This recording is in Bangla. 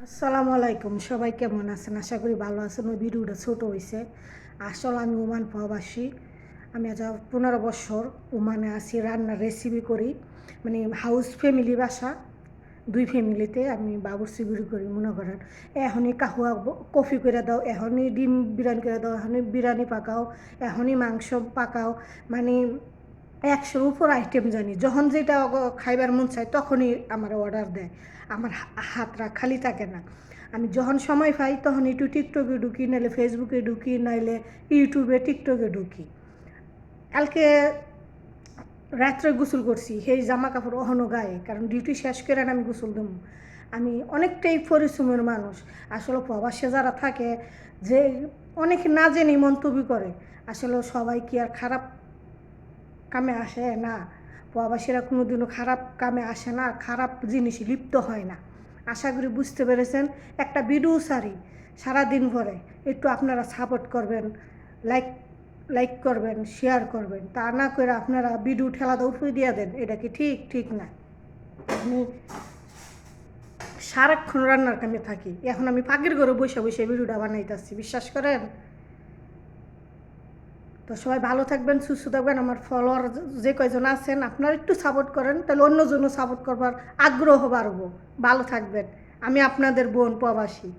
আসসালামু আলাইকুম, সবাই কেমন আছেন? আশা করি ভালো আছেন। ওই ভিডিওটা ছোটো হয়েছে। আসলে আমি ওমান প্রবাসী। আমি আজ 15 বছর ওমানে আছি, রান্নার রেসিপি করি। মানে হাউস ফ্যামিলি বাসা, 2 ফ্যামিলিতে আমি বাবুর্চি বিড়ি করি। মনে করেন এখনই কাহুয়া কফি করে দাও, এখনই ডিম বিরিয়ানি করে দাও, এখনই বিরিয়ানি পাকাও, এখনই মাংস পাকাও। মানে 100-র উপর আইটেম জানি। যখন যেটা খাইবার মন চায় তখনই আমার অর্ডার দেয়। আমার হাতরা খালি থাকে না। আমি যখন সময় পাই তখন একটু টিকটকে ঢুকি, নাইলে ফেসবুকে ঢুকি, নাইলে ইউটিউবে টিকটকে ঢুকি। কালকে রাত্রে গোসল করছি, সেই জামা কাপড় অহনো গায়ে, কারণ ডিউটি শেষ করে আমি গোসল দেবো। আমি অনেকটাই পরিশ্রমের মানুষ। আসলে প্রবাসে যারা থাকে, যে অনেকে না জেনে মন্তব্য করে, আসলে সবাই কি আর খারাপ কামে আসে না। প্রবাসীরা কোনোদিনও খারাপ কামে আসে না, খারাপ জিনিসে লিপ্ত হয় না। আশা করি বুঝতে পেরেছেন। একটা ভিডিও সারাদিন পরে একটু আপনারা সাপোর্ট করবেন, লাইক লাইক করবেন, শেয়ার করবেন। তা না করে আপনারা ভিডিও ঠেলা উঠিয়ে দিয়ে দেন, এটা কি ঠিক? ঠিক না। আমি সারাক্ষণ রান্নার কামে থাকি, এখন আমি পাখির ঘরে বসে বসে ভিডিওটা বানাইতেছি, বিশ্বাস করেন। তো সবাই ভালো থাকবেন, সুস্থ থাকবেন। আমার ফলোয়ার যে কয়জন আছেন, আপনারা একটু সাপোর্ট করেন, তাহলে অন্যজনও সাপোর্ট করবার আগ্রহ বাড়বো। ভালো থাকবেন। আমি আপনাদের বোন প্রবাসী।